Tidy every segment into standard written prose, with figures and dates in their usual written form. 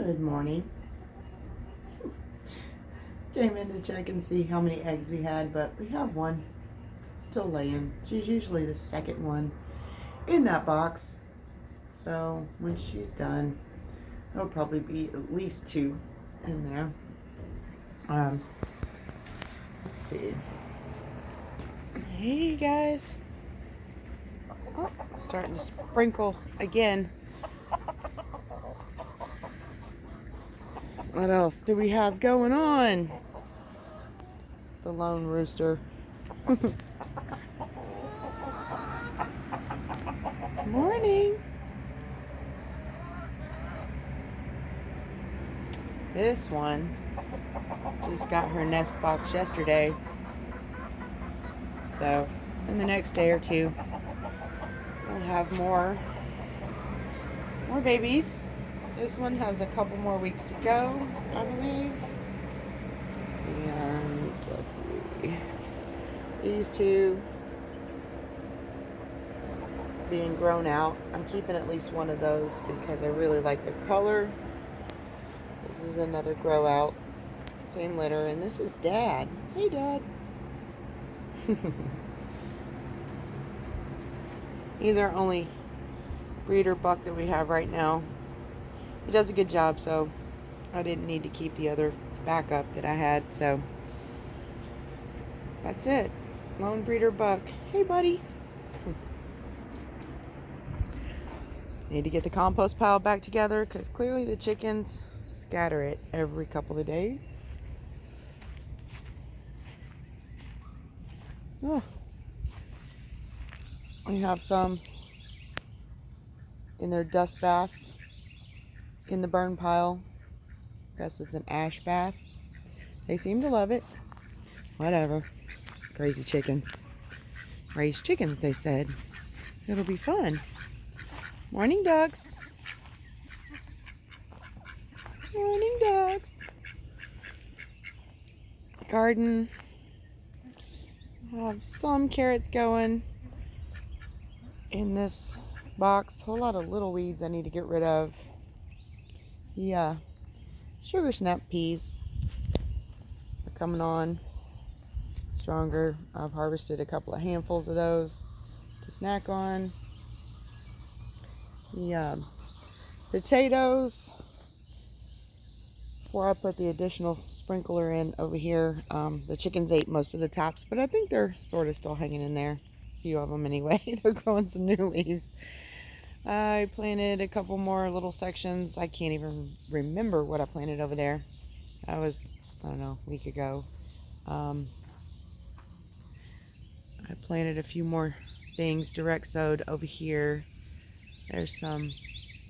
Good morning. Came in to check and see how many eggs we had, but we have one still laying. She's usually the second one in that box. So when she's done, there'll probably be at least two in there. Let's see. Hey guys. Oh, it's starting to sprinkle again. What else do we have going on? The lone rooster. Morning. This one just got her nest box yesterday. So in the next day or two, we'll have more babies. This one has a couple more weeks to go, I believe. And let's see. These two being grown out. I'm keeping at least one of those because I really like the color. This is another grow out. Same litter. And this is Dad. Hey, Dad. He's our only breeder buck that we have right now. He does a good job, so I didn't need to keep the other backup that I had, so that's it. Lone breeder buck. Hey, buddy. Need to get the compost pile back together because clearly the chickens scatter it every couple of days. Oh. We have some in their dust bath in the burn pile. I guess it's an ash bath. They seem to love it. Whatever. Crazy chickens. Raise chickens, they said. It'll be fun. Morning, ducks. Morning, ducks. Garden. I have some carrots going in this box. A whole lot of little weeds I need to get rid of. Yeah. Sugar snap peas are coming on stronger. I've harvested a couple of handfuls of those to snack on. The potatoes, before I put the additional sprinkler in over here, the chickens ate most of the tops, but I think they're sort of still hanging in there. A few of them anyway. They're growing some new leaves. I planted a couple more little sections. I can't even remember what I planted over there. That was, I don't know, a week ago. I planted a few more things direct sowed over here. There's some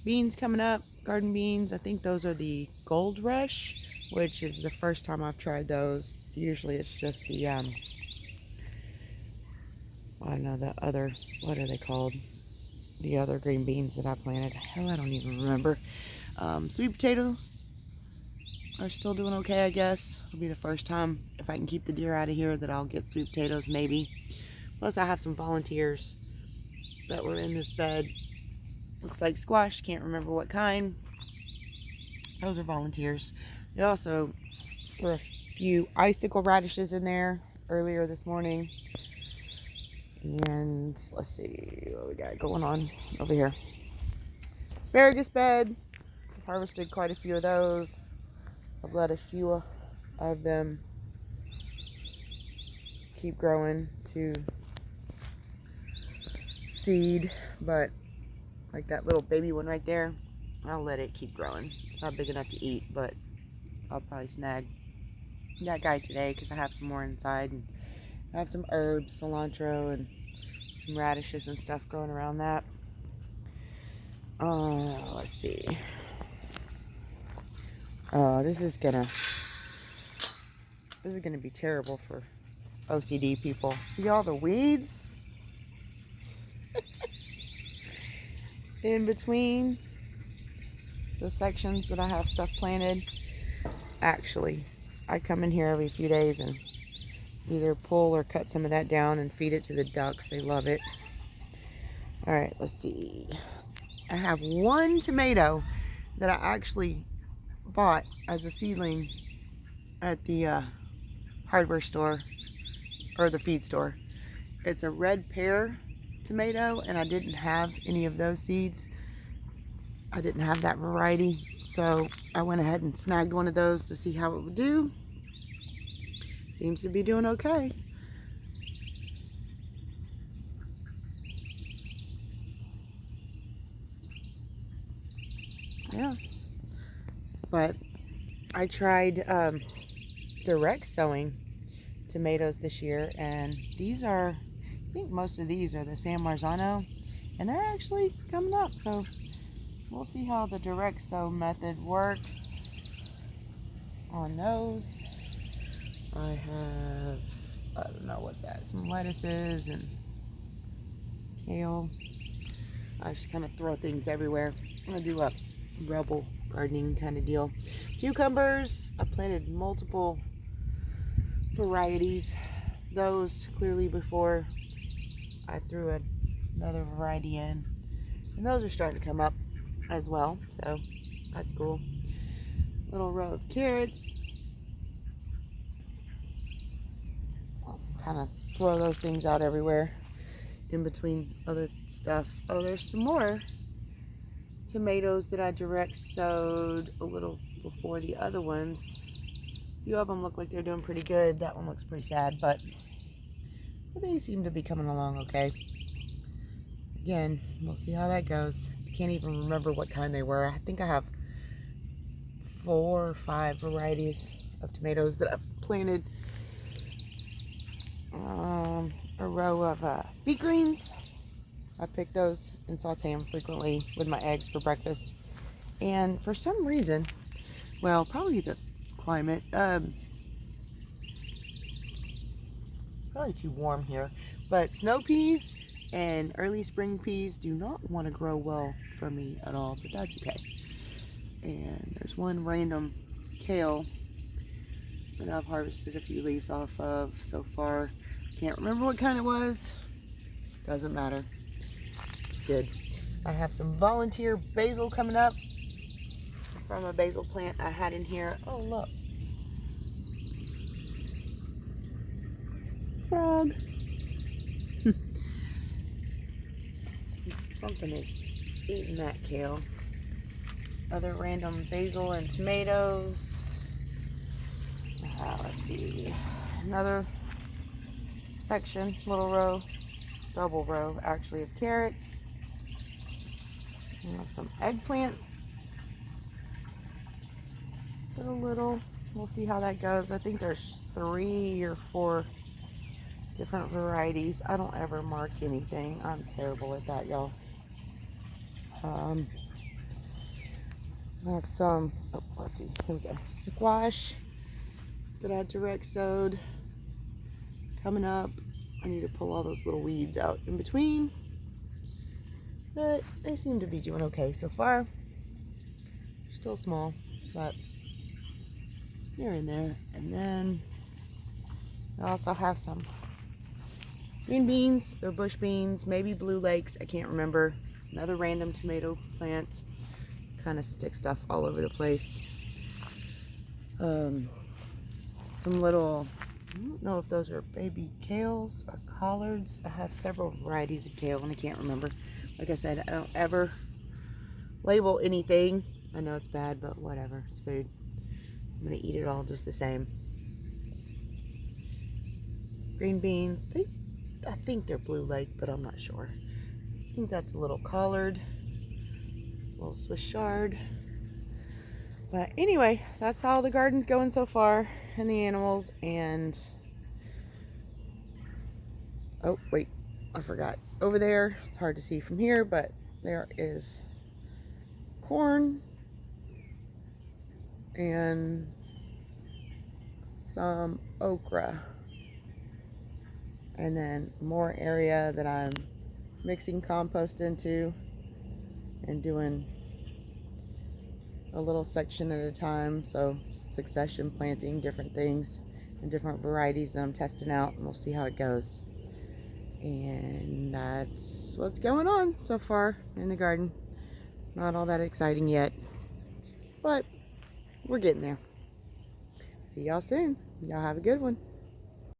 beans coming up, garden beans. I think those are the Gold Rush, which is the first time I've tried those. Usually it's just the, I don't know, the other, what are they called? The other green beans that I planted. Hell, I don't even remember. Sweet potatoes are still doing okay, I guess. It'll be the first time, if I can keep the deer out of here, that I'll get sweet potatoes, maybe. Plus, I have some volunteers that were in this bed. Looks like squash, can't remember what kind. Those are volunteers. They also threw a few icicle radishes in there earlier this morning. And let's see what we got going on over here. Asparagus bed. I've harvested quite a few of those. I've let a few of them keep growing to seed, but like that little baby one right there, I'll let it keep growing. It's not big enough to eat, but I'll probably snag that guy today because I have some more inside. And I have some herbs, cilantro, and some radishes and stuff growing around that. Let's see. This is gonna be terrible for OCD people. See all the weeds in between the sections that I have stuff planted. Actually, I come in here every few days and either pull or cut some of that down and feed it to the ducks. They love it. All right, let's see. I have one tomato that I actually bought as a seedling at the hardware store or the feed store. It's a red pear tomato, and I didn't have any of those seeds. I didn't have that variety, so I went ahead and snagged one of those to see how it would do. Seems to be doing okay. Yeah, but I tried direct sowing tomatoes this year, and these are, I think most of these are the San Marzano, and they're actually coming up, so we'll see how the direct sow method works on those. I have, I don't know what's that, some lettuces and kale. I just kind of throw things everywhere. I'm gonna do a rebel gardening kind of deal. Cucumbers, I planted multiple varieties. Those clearly before I threw another variety in, and those are starting to come up as well, so that's cool. Little row of carrots. I'll kind of throw those things out everywhere in between other stuff. Oh, there's some more tomatoes that I direct sowed a little before the other ones. A few of them look like they're doing pretty good. That one looks pretty sad, but they seem to be coming along okay. Again, we'll see how that goes. I can't even remember what kind they were. I think I have 4 or 5 varieties of tomatoes that I've planted. A row of beet greens. I pick those and saute them frequently with my eggs for breakfast. And for some reason, well, probably the climate, probably too warm here, but snow peas and early spring peas do not want to grow well for me at all, but that's okay. And there's one random kale that I've harvested a few leaves off of so far. Can't remember what kind it was. Doesn't matter. It's good. I have some volunteer basil coming up from a basil plant I had in here. Oh, look. Frog. Something is eating that kale. Other random basil and tomatoes. Let's see. Another section, little row, double row actually, of carrots. We have some eggplant. Still a little. We'll see how that goes. I think there's 3 or 4 different varieties. I don't ever mark anything. I'm terrible at that, y'all. I have some, oh, let's see, here we go. Squash that I direct sowed coming up. I need to pull all those little weeds out in between, but they seem to be doing okay so far. Still small, but they're in there. And then I also have some green beans. They're bush beans, maybe blue lakes, I can't remember. Another random tomato plant. Kind of stick stuff all over the place. Some little, I don't know if those are baby kales or collards. I have several varieties of kale and I can't remember. Like I said, I don't ever label anything. I know it's bad, but whatever, it's food. I'm gonna eat it all just the same. Green beans, I think they're blue lake, but I'm not sure. I think that's a little collard, a little Swiss chard. But anyway, that's how the garden's going so far, and the animals. And oh wait, I forgot. Over there, it's hard to see from here, but there is corn and some okra, and then more area that I'm mixing compost into and doing a little section at a time, so succession planting different things and different varieties that I'm testing out, and we'll see how it goes. And that's what's going on so far in the garden. Not all that exciting yet, but we're getting there. See y'all soon. Y'all have a good one.